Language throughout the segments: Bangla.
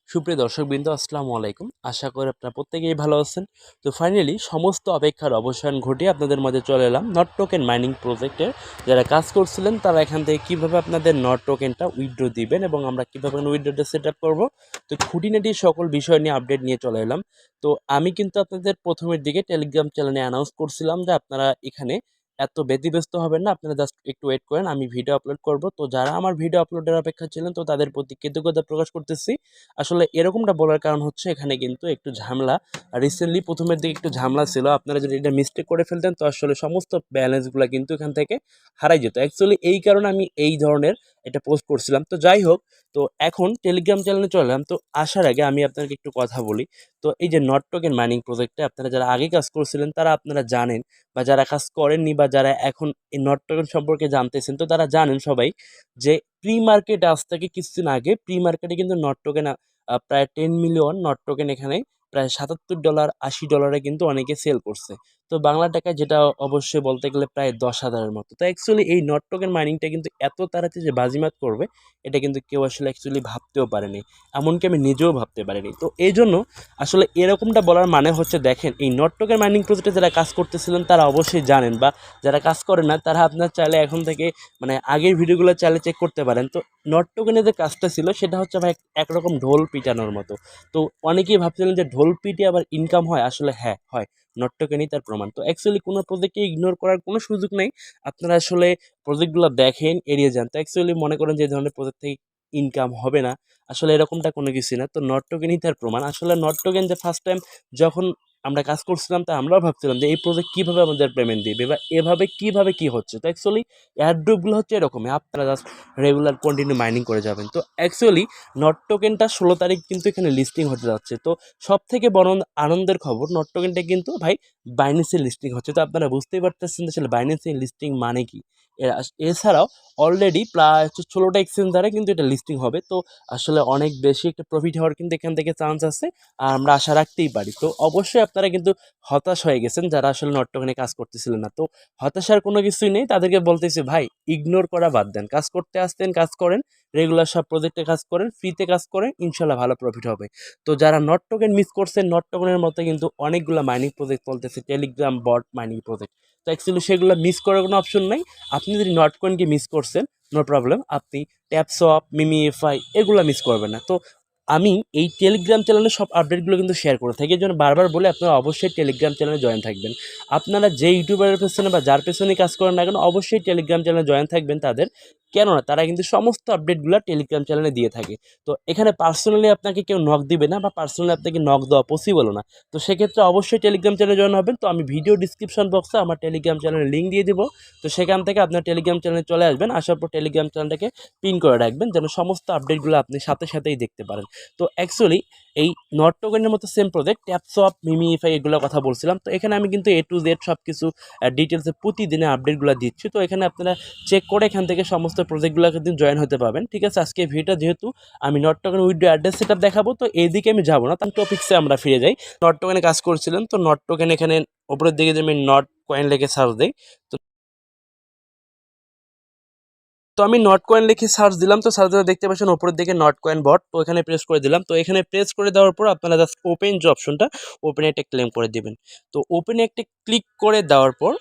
সুপ্রিয় দর্শকবৃন্দ, আসসালামু আলাইকুম। আশা করি আপনারা প্রত্যেকেই ভালো আছেন। তো ফাইনালি সমস্ত অপেক্ষার অবসান ঘটিয়ে আপনাদের মাঝে চলে এলাম নট টোকেন মাইনিং প্রজেক্টের। যারা কাজ করছিলেন তারা এখান থেকে কীভাবে আপনাদের নট টোকেনটা উইথড্র দিবেন এবং আমরা কীভাবে উইথড্রটা সেট আপ করবো, তো খুঁটিনাটি সকল বিষয় নিয়ে আপডেট নিয়ে চলে এলাম। তো আমি কিন্তু আপনাদের প্রথমের দিকে টেলিগ্রাম চ্যানেলে অ্যানাউন্স করছিলাম যে আপনারা এখানে এত ব্যতিব্যস্ত হবেন না, আপনারা জাস্ট একটু ওয়েট করেন, আমি ভিডিও আপলোড করব। তো যারা আমার ভিডিও আপলোডের অপেক্ষা ছিলেন তো তাদের প্রতি কৃতজ্ঞতা প্রকাশ করতেছি। আসলে এরকমটা বলার কারণ হচ্ছে এখানে কিন্তু একটু ঝামেলা, রিসেন্টলি প্রথমের দিকে একটু ঝামেলা ছিল। আপনারা যদি এটা মিস্টেক করে ফেলতেন তো আসলে সমস্ত ব্যালেন্সগুলো কিন্তু এখান থেকে হারাই যেত। অ্যাকচুয়ালি এই কারণে আমি এই ধরনের এটা পোস্ট করছিলাম। তো যাই হোক, তো এখন টেলিগ্রাম চ্যানেলে চললাম। তো আসার আগে আমি আপনাকে একটু কথা বলি। তো এই যে নট টোকেন মাইনিং প্রজেক্টে আপনারা যারা আগে কাজ করছিলেন তারা আপনারা জানেন, বা যারা কাজ করেননি বা যারা এখন এই নট টোকেন সম্পর্কে জানতেছেন তো তারা জানেন সবাই যে প্রি মার্কেট আজ থেকে কিছুদিন আগে প্রি মার্কেটে কিন্তু নট টোকেন প্রায় 10 মিলিয়ন নট টোকেন এখানে প্রায় $77 $80 কিন্তু অনেকে সেল করছে। তো বাংলা টাকায় যেটা অবশ্যই বলতে গেলে প্রায় 10,000-এর মতো। তো অ্যাকচুয়ালি এই নট টোকেন মাইনিংটা কিন্তু এত তাড়াতাড়ি যে বাজিমাত করবে এটা কিন্তু কেউ আসলে অ্যাকচুয়ালি ভাবতেও পারেনি। এমনকি আমি নিজেও ভাবতে পারিনি। তো এই জন্য আসলে এরকমটা বলার মানে হচ্ছে, দেখেন এই নট টোকেন মাইনিং প্রজেক্টে যারা কাজ করতেছিলেন তারা অবশ্যই জানেন, বা যারা কাজ করেন না তারা আপনার চাইলে এখন থেকে আগের ভিডিওগুলো চাইলে চেক করতে পারেন। তো নট টোকেনের যে কাজটা ছিল সেটা হচ্ছে ভাই একরকম ঢোল পিটানোর মতো। তো অনেকেই ভাবছিলেন যে ঢোল পিটিয়ে আবার ইনকাম হয়, আসলে হ্যাঁ হয়। নট টোকেনই তার প্রমাণ। তো অ্যাকচুয়ালি কোনো প্রজেক্টকে ইগনোর করার কোনো সুযোগ নেই। আপনারা আসলে প্রজেক্টগুলো দেখেন, এড়িয়ে যান। তো অ্যাকচুয়ালি মনে করেন যে এই ধরনের প্রজেক্ট থেকে ইনকাম হবে না, আসলে এরকমটা কোনো কিছুই না। তো নট টোকেনই তার প্রমাণ। আসলে নট টোকেন যে ফার্স্ট টাইম যখন আমরা কাজ করছিলাম তা আমরাও ভাবছিলাম যে এই প্রজেক্ট কীভাবে আমাদের পেমেন্ট দিবে বা এভাবে কীভাবে কী হচ্ছে। তো অ্যাকচুয়ালি এয়ারড্রপগুলো হচ্ছে এরকমই, আপনারা জাস্ট রেগুলার কন্টিনিউ মাইনিং করে যাবেন। তো অ্যাকচুয়ালি নট টোকেনটা 16 তারিখ কিন্তু এখানে লিস্টিং হতে যাচ্ছে। তো সব থেকে বড় আনন্দের খবর, নট টোকেনটা কিন্তু ভাই বাইন্যান্সে লিস্টিং হচ্ছে। তো আপনারা বুঝতেই পারতেছেন যে আসলে বাইন্যান্সে লিস্টিং মানে কি। এছাড়াও অলরেডি প্রায় 16টা এক্সচেঞ্জ দ্বারা কিন্তু এটা লিস্টিং হবে। তো আসলে অনেক বেশি একটা প্রফিট হওয়ার কিন্তু এখান থেকে চান্স আছে, আর আমরা আশা রাখতেই পারি। তো অবশ্যই আপনারা কিন্তু হতাশ হয়ে গেছেন যারা আসলে নট টোকেনে কাজ করতেছিলেন না। তো হতাশার কোনো কিছুই নেই, তাদেরকে বলতেছি ভাই ইগনোর করা বাদ দেন, কাজ করতে আসতেন কাজ করেন, রেগুলার সব প্রজেক্টে কাজ করেন, ফ্রিতে কাজ করেন, ইনশাল্লাহ ভালো প্রফিট হবে। তো যারা নট টোকেন মিস করছেন, নট টোকেনের মতো কিন্তু অনেকগুলো মাইনিং প্রজেক্ট চলতেছে, টেলিগ্রাম বট মাইনিং প্রজেক্ট। তো অ্যাকচুয়ালি সেগুলো মিস করার কোনো অপশন নাই। আপনি যদি নট কয়েনকে মিস করছেন, নো প্রবলেম, আপনি ট্যাপসপ, মিমিএফআই এগুলো মিস করবেন না। তো আমি এই টেলিগ্রাম চ্যানেলে সব আপডেটগুলো কিন্তু শেয়ার করে থাকি। এই জন্য বারবার বলে আপনারা অবশ্যই টেলিগ্রাম চ্যানেলে জয়েন থাকবেন। আপনারা যে ইউটিউবারের পেছনে বা যার পেছনে কাজ করেন না কেন অবশ্যই টেলিগ্রাম চ্যানেলে জয়েন থাকবেন তাদের। কেননা তারা কিন্তু সমস্ত আপডেটগুলো টেলিগ্রাম চ্যানেলে দিয়ে থাকে। তো এখানে পার্সোনালি আপনাকে কেউ নক দিবে না, বা পার্সোনালি আপনাকে নক দেওয়া পসিবলও না। তো সেক্ষেত্রে অবশ্যই টেলিগ্রাম চ্যানেলে জয়েন হবেন। তো আমি ভিডিও ডিসক্রিপশন বক্সে আমার টেলিগ্রাম চ্যানেলের লিঙ্ক দিয়ে দিব। তো সেখান থেকে আপনার টেলিগ্রাম চ্যানেলে চলে আসবেন, আসার পর টেলিগ্রাম চ্যানেলটাকে পিন করে রাখবেন যেন সমস্ত আপডেটগুলো আপনি সাথে সাথেই দেখতে পারেন। তো অ্যাকচুয়ালি এই নট টোকেনের মতো সেম প্রজেক্ট ট্যাপসপ, মিমিইফাই এগুলোর কথা বলছিলাম। তো এখানে আমি কিন্তু এ টু জেড সব কিছু ডিটেলসে প্রতিদিনে আপডেটগুলো দিচ্ছি। তো এখানে আপনারা চেক করে এখান থেকে সমস্ত প্রজেক্টগুলো কিন্তু জয়েন হতে পারবেন। ঠিক আছে, আজকে ভিডিওটা যেহেতু আমি not token withdraw address setup দেখাবো, তো এইদিকে আমি যাবো না, তার টপিক্সে আমরা ফিরে যাই। নট টোকেনে কাজ করছিলেন, তো নট টোকেন এখানে উপরের দিকে যে আমি নট কয়েন লিখে সার্চ দিই, তো তো আমি নট কয়েন লিখে সার্চ দিলাম। তো সার্চ দিলে দেখতে পাচ্ছেন উপরের দিকে নট কয়েন বট, তো এখানে প্রেস করে দিলাম। তো এখানে প্রেস করে দেওয়ার পর আপনারা জাস্ট ওপেন যে অপশনটা, ওপেনে একটা ক্লেম করে দিবেন। তো ওপেনে একটা ক্লিক করে দেওয়ার পর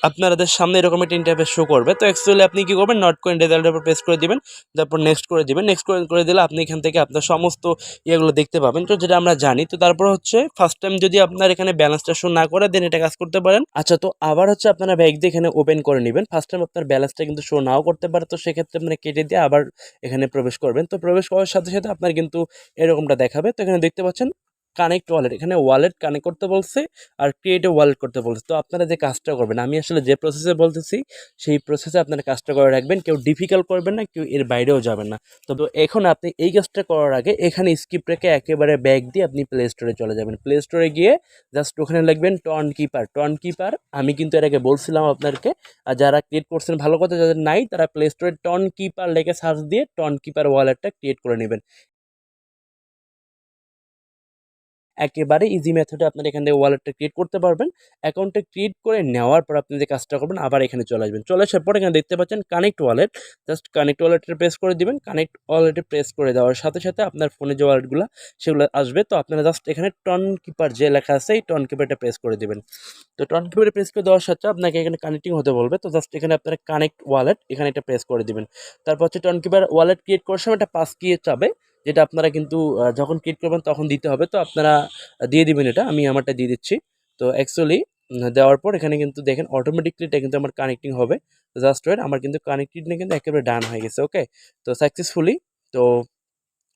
আপনাদের সামনে এরকম একটা ইন্টারফেস শো করবে। তো অ্যাকচুয়ালি আপনি কি করবেন, নট কয়েন রেজাল্টের উপর প্রেস করে দিবেন, তারপর নেক্সট করে দিবেন। নেক্সট করে দিলে আপনি এখান থেকে আপনার সমস্ত ইয়েগুলো দেখতে পাবেন, তো যেটা আমরা জানি। তো তারপর হচ্ছে ফার্স্ট টাইম যদি আপনার এখানে ব্যালেন্সটা শো না করে দেন এটা কাজ করতে পারেন। আচ্ছা, তো আবার হচ্ছে আপনারা ব্যাগ দিয়ে এখানে ওপেন করে নেবেন। ফার্স্ট টাইম আপনার ব্যালেন্সটা কিন্তু শো নাও করতে পারে, তো সেক্ষেত্রে আপনারা কেটে দিয়ে আবার এখানে প্রবেশ করবেন। তো প্রবেশ করার সাথে সাথে আপনার কিন্তু এরকমটা দেখাবে। তো এখানে দেখতে পাচ্ছেন কানেক্ট ওয়ালেট, এখানে ওয়ালেট কানেক্ট করতে বলছে আর ক্রিয়েট এ ওয়ালেট করতে বলছে। তো আপনারা যে কাজটা করবেন, আমি আসলে যে প্রসেসে বলতেছি সেই প্রসেসে আপনারা কাজটা করে রাখবেন, কেউ ডিফিকাল্ট করবেন না, কেউ এর বাইরেও যাবেন না। তো এখন আপনি এই কাজটা করার আগে এখানে স্কিপ রেখে একেবারে ব্যাক দিয়ে আপনি প্লে স্টোরে চলে যাবেন। প্লে স্টোরে গিয়ে জাস্ট ওখানে লিখবেন টন কিপার। টন কিপার আমি কিন্তু এর আগে বলছিলাম আপনাদেরকে, আর যারা ক্রিয়েট করছেন ভালো কথা, যাদের নাই তারা প্লে স্টোরে টন কিপার লিখে সার্চ দিয়ে টন কিপার ওয়ালেটটা ক্রিয়েট করে নেবেন। একেবারে ইজি মেথডে আপনারা এখান থেকে ওয়ালেটটা ক্রিয়েট করতে পারবেন। অ্যাকাউন্টটা ক্রিয়েট করে নেওয়ার পর আপনি যে কাজটা করবেন আবার এখানে চলে আসবেন। চলে আসার পর এখানে দেখতে পাচ্ছেন কানেক্ট ওয়ালেট, জাস্ট কানেক্ট ওয়ালেটে প্রেস করে দিবেন। কানেক্ট ওয়ালেটে প্রেস করে দেওয়ার সাথে সাথে আপনার ফোনে যে ওয়ালেটগুলো সেগুলো আসবে। তো আপনারা জাস্ট এখানে টন কিপার যে লেখা আছে এই টন কিপারটা প্রেস করে দিবেন। তো টন কিপারে প্রেস করে দেওয়ার সাথে আপনাকে এখানে কানেক্টিং হতে বলবে। তো জাস্ট এখানে আপনারা কানেক্ট ওয়ালেট এখানে এটা প্রেস করে দিবেন। তারপর হচ্ছে টন কিপার ওয়ালেট ক্রিয়েট করার সময় একটা পাস কি চাবে, যেটা আপনারা কিন্তু যখন ক্রিয়েট করবেন তখন দিতে হবে। তো আপনারা দিয়ে দিবেন এটা, আমি আমারটা দিয়ে দিচ্ছি। তো অ্যাকচুয়ালি দেওয়ার পর এখানে কিন্তু দেখেন অটোমেটিকলি এটা কিন্তু আমার কানেক্টিং হবে। জাস্ট ওয়েট, আমার কিন্তু কানেক্টেড নিয়ে কিন্তু একেবারে ডান হয়ে গেছে। ওকে, তো সাকসেসফুলি তো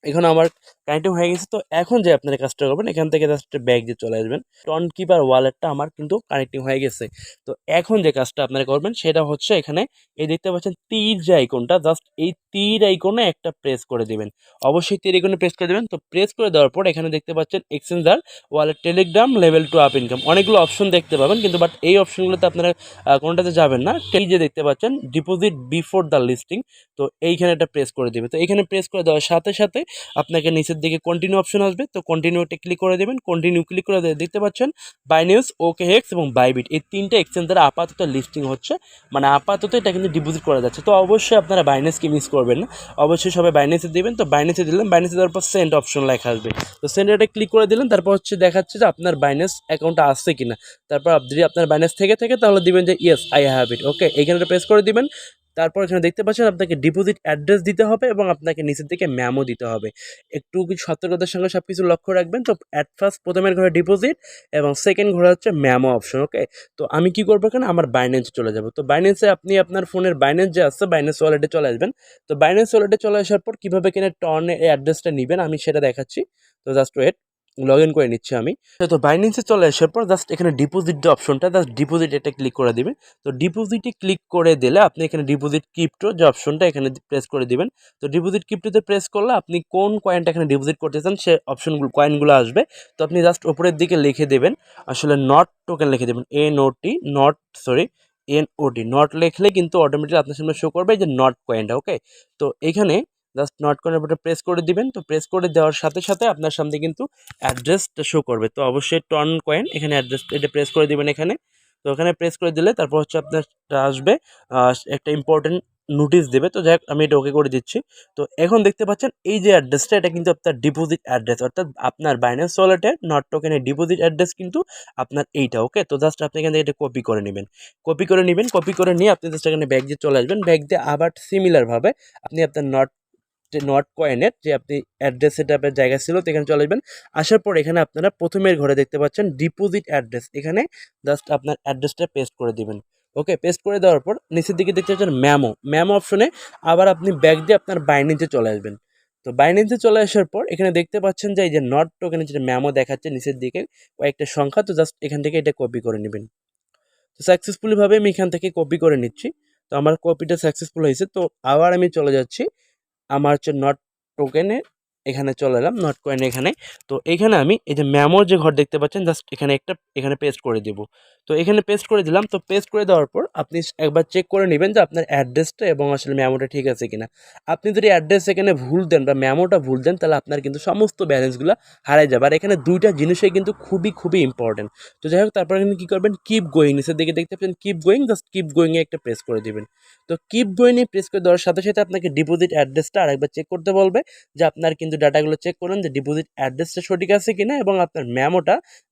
এখন আমার কানেক্টিং হয়ে গেছে। তো এখন যে আপনারা কাজটা করবেন এখান থেকে জাস্ট ব্যাক দিয়ে চলে আসবেন। টন কিপার ওয়ালেটটা আমার কিন্তু কানেক্টিং হয়ে গেছে। তো এখন যে কাজটা আপনারা করবেন সেটা হচ্ছে এখানে এই দেখতে পাচ্ছেন তীর যে আইকনটা, জাস্ট এই তীর আইকনে একটা প্রেস করে দিবেন। অবশ্যই তীর আইকনে প্রেস করে দেবেন। তো প্রেস করে দেওয়ার পর এখানে দেখতে পাচ্ছেন exchanger wallet Telegram level 2 up income অনেকগুলো অপশন দেখতে পাবেন, কিন্তু বাট এই অপশনগুলোতে আপনারা কোনটাতে যাবেন না। এই যে দেখতে পাচ্ছেন ডিপোজিট বিফোর দ্য লিস্টিং, তো এইখানে একটা প্রেস করে দেবে। তো এইখানে প্রেস করে দেওয়ার সাথে সাথে আপনাকে নিচের দিকে কন্টিনিউ অপশন আসবে। তো কন্টিনিউতে ক্লিক করে দেবেন। কন্টিনিউ ক্লিক করে দেখতে পাচ্ছেন বাইনিউজ, ওকে হেক্স এবং বাইবিট এই তিনটে এক্সচেঞ্জারে আপাতত লিস্টিং হচ্ছে, মানে আপাতত এটা কিন্তু ডিপোজিট করা যাচ্ছে। তো অবশ্যই আপনারা বাইন্যান্সকে মিস করবেন না, অবশ্যই সবাই বাইন্যান্সে দেবেন। তো বাইন্যান্সে দিলেন, বাইন্যান্সে দেওয়ার পর সেন্ড অপশন লেখা আসবে। তো সেন্ডারে ক্লিক করে দিলেন। তারপর হচ্ছে দেখাচ্ছে যে আপনার বাইন্যান্স অ্যাকাউন্টটা আসছে কিনা। তারপর যদি আপনার বাইন্যান্স থেকে থাকে তাহলে দিবেন যে ইয়েস আই হ্যাভ ইট। ওকে, এইখানে প্রেস করে দিবেন। তারপর এখানে দেখতে পাচ্ছেন আপনাকে ডিপোজিট অ্যাড্রেস দিতে হবে এবং আপনাকে নিচের দিকে ম্যামও দিতে হবে। একটু কিছু সতর্কতার সঙ্গে সব কিছু লক্ষ্য রাখবেন। তো অ্যাট ফার্স্ট প্রথমের ঘরে ডিপোজিট এবং সেকেন্ড ঘরে হচ্ছে ম্যামো অপশন। ওকে, তো আমি কি করবো এখানে আমার বাইন্যান্সে চলে যাব। তো বাইন্যান্সে আপনি আপনার ফোনের বাইন্যান্স যে আসছে বাইন্যান্স ওয়ালেটে চলে আসবেন। তো বাইন্যান্স ওয়ালেটে চলে আসার পর কীভাবে কিনে টর্নে এই অ্যাড্রেসটা নেবেন আমি সেটা দেখাচ্ছি। তো জাস্ট ওয়েট, লগ ইন করে নিচ্ছি আমি। তো বাইন্যান্সে চলে আসার পর জাস্ট এখানে ডিপোজিট যে অপশনটা, জাস্ট ডিপোজিট এটা ক্লিক করে দিবেন। তো ডিপোজিটে ক্লিক করে দিলে আপনি এখানে ডিপোজিট ক্রিপ্টো যে অপশনটা এখানে প্রেস করে দিবেন। তো ডিপোজিট ক্রিপ্টোতে প্রেস করলে আপনি কোন কয়েনটা এখানে ডিপোজিট করতে চান সে অপশনগুলো কয়েনগুলো আসবে। তো আপনি জাস্ট উপরের দিকে লিখে দেবেন আসলে নট টোকেন লিখে দেবেন, NOT not, sorry NOT not লিখলে কিন্তু অটোমেটিক আপনার সামনে শো করবে যে নট কয়েনটা। ওকে, তো এখানে জাস্ট নট কয়েনের উপরে প্রেস করে দিবেন। তো প্রেস করে দেওয়ার সাথে সাথে আপনার সামনে কিন্তু অ্যাড্রেসটা শো করবে। তো অবশ্যই টন কয়েন এখানে অ্যাড্রেস এটা প্রেস করে দিবেন এখানে। তো ওখানে প্রেস করে দিলে তারপর হচ্ছে আপনার আসবে একটা ইম্পর্টেন্ট নোটিশ দেবে। তো যাই হোক আমি এটা ওকে করে দিচ্ছি। তো এখন দেখতে পাচ্ছেন এই যে অ্যাড্রেসটা এটা কিন্তু আপনার ডিপোজিট অ্যাড্রেস, অর্থাৎ আপনার বাইন্যান্স ওয়ালেটের নট টোকেনের ডিপোজিট অ্যাড্রেস কিন্তু আপনার এইটা। ওকে, তো জাস্ট আপনি এখান থেকে এটা কপি করে নেবেন। কপি করে নেবেন, কপি করে নিয়ে আপনি জাস্ট এখানে ব্যাগ দিয়ে চলে আসবেন। ব্যাগ দিয়ে আবার সিমিলারভাবে আপনি আপনার নট কয়েনের যে আপনি অ্যাড্রেস সেটআপের জায়গা ছিল তো এখানে চলে আসবেন। আসার পর এখানে আপনারা প্রথমের ঘরে দেখতে পাচ্ছেন ডিপোজিট অ্যাড্রেস, এখানে জাস্ট আপনার অ্যাড্রেসটা পেস্ট করে দিবেন। ওকে, পেস্ট করে দেওয়ার পর নিচের দিকে দেখতে পাচ্ছেন ম্যামো অপশনে আবার আপনি ব্যাক দিয়ে আপনার বাইন্যান্সে চলে আসবেন। তো বাইন্যান্সে চলে আসার পর এখানে দেখতে পাচ্ছেন যে এই যে নট টোকেনের যেটা ম্যামো দেখাচ্ছে নিচের দিকে কয়েকটা সংখ্যা, তো জাস্ট এখান থেকে এটা কপি করে নেবেন। তো সাকসেসফুলিভাবে আমি এখান থেকে কপি করে নিচ্ছি। তো আমার কপিটা সাকসেসফুল হয়েছে। তো আবার আমি চলে যাচ্ছি আমার হচ্ছে নট টোকেনে, এখানে চলে এলাম নট কয়েন এখানে। তো এখানে আমি এই যে ম্যামোর যে ঘর দেখতে পাচ্ছেন জাস্ট এখানে একটা এখানে পেস্ট করে দেব। তো এখানে পেস্ট করে দিলাম। তো পেস্ট করে দেওয়ার পর আপনি একবার চেক করে নেবেন যে আপনার অ্যাড্রেসটা এবং আসলে ম্যামোটা ঠিক আছে কিনা। আপনি যদি অ্যাড্রেস এখানে ভুল দেন বা ম্যামোটা ভুল দেন তাহলে আপনার কিন্তু সমস্ত ব্যালেন্সগুলো হারিয়ে যাবে। আর এখানে দুইটা জিনিসই কিন্তু খুবই খুবই ইম্পর্টেন্ট। তো যাই হোক তারপর এখানে কী করবেন, কিপ গোয়িং নিচের দিকে দেখতে পাচ্ছেন কিপ গোয়িং, জাস্ট কিপ গোয়িংয়ে একটা প্রেস করে দিবেন। তো কিপ গোয়িংয়ে প্রেস করে দেওয়ার সাথে সাথে আপনাকে ডিপোজিট অ্যাড্রেসটা আরেকবার চেক করতে বলবে যে আপনার কিন্তু ডাটাগুলো চেক করুন যে ডিপোজিট অ্যাড্রেসটা সঠিক আছে কিনা এবং আপনার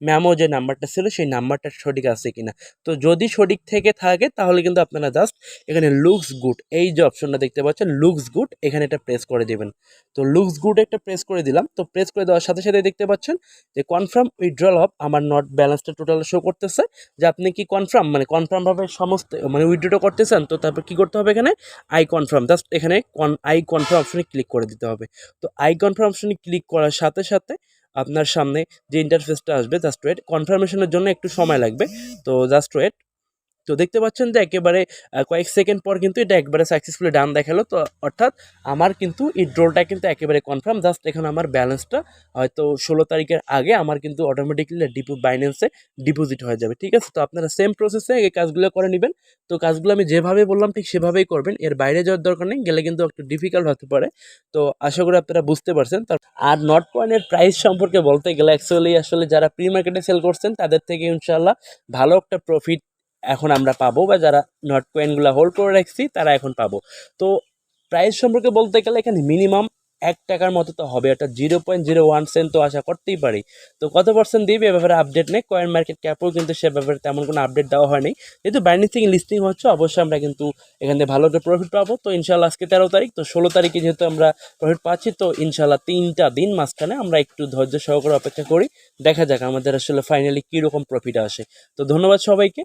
ম্যামো যে নাম্বারটা ছিল সেই নাম্বারটা সঠিক আছে কিনা। তো যদি সঠিক থেকে থাকে তাহলে কিন্তু আপনারা জাস্ট এখানে লুকস গুড এই যে অপশনটা দেখতে পাচ্ছেন লুকস গুড এখানে এটা প্রেস করে দেবেন। তো লুকস গুড একটা প্রেস করে দিলাম। তো প্রেস করে দেওয়ার সাথে সাথে দেখতে পাচ্ছেন যে কনফার্ম উইথড্রল অফ আমার নট ব্যালেন্সটা টোটাল শো করতেছে যে আপনি কি কনফার্মভাবে সমস্ত উইথড্রটা করতেছেন। তো তারপর কি করতে হবে এখানে আই কনফার্ম, জাস্ট এখানে আই কনফার্ম অপশনে ক্লিক করে দিতে হবে। তো আই কনফার্ম অপশনে ক্লিক করার সাথে সাথে আপনার সামনে যে ইন্টারফেসটা আসবে জাস্ট ওয়েট, কনফার্মেশনের জন্য একটু সময় লাগবে। তো জাস্ট ওয়েট, তো দেখতে পাচ্ছেন যে একেবারে কয়েক সেকেন্ড পর কিন্তু এটা একবারে সাকসেসফুলি ডান দেখালো। তো অর্থাৎ আমার কিন্তু এই ড্রটা কিন্তু একেবারে কনফার্ম। জাস্ট এখন আমার ব্যালেন্সটা হয়তো 16 তারিখের আগে আমার কিন্তু অটোমেটিক্যালি বাইন্যান্সে ডিপোজিট হয়ে যাবে। ঠিক আছে? তো আপনারা সেম প্রসেসে এই কাজগুলো করে নিবেন। তো কাজগুলো আমি যেভাবে বললাম ঠিক সেভাবেই করবেন। এর বাইরে যাওয়ার দরকার নেই। গেলে কিন্তু একটু ডিফিকাল্ট হতে পারে। তো আশা করি আপনারা বুঝতে পারছেন। আর নট কয়েনের প্রাইস সম্পর্কে বলতে গেলে অ্যাকচুয়ালি আসলে যারা প্রি মার্কেটে সেল করছেন তাদের থেকে ইনশাআল্লাহ ভালো একটা প্রফিট এখন আমরা পাবো, বা যারা নট কয়েনগুলো হোল্ড করে রাখছি তারা এখন পাবো। তো প্রাইস সম্পর্কে বলতে গেলে এখানে মিনিমাম 1 টাকার মতো তো হবে, এটা 0.01 সেন্ট তো আশা করতেই পারি। তো কত পার্সেন্ট দিবে এ ব্যাপারে আপডেট নেই, কয়েন মার্কেট ক্যাপও কিন্তু সে ব্যাপারে তেমন কোনো আপডেট দেওয়া হয়নি। যেহেতু বাইন্যান্স থেকে লিস্টিং হচ্ছে অবশ্যই আমরা কিন্তু এখান থেকে ভালো একটা প্রফিট পাবো। তো ইনশাল্লাহ আজকে 13 তারিখ, তো 16 তারিখে যেহেতু আমরা প্রফিট পাচ্ছি, তো ইনশাল্লাহ 3টা দিন মাঝখানে আমরা একটু ধৈর্য সহকারে অপেক্ষা করি, দেখা যাক আমাদের আসলে ফাইনালি কীরকম প্রফিট আসে। তো ধন্যবাদ সবাইকে।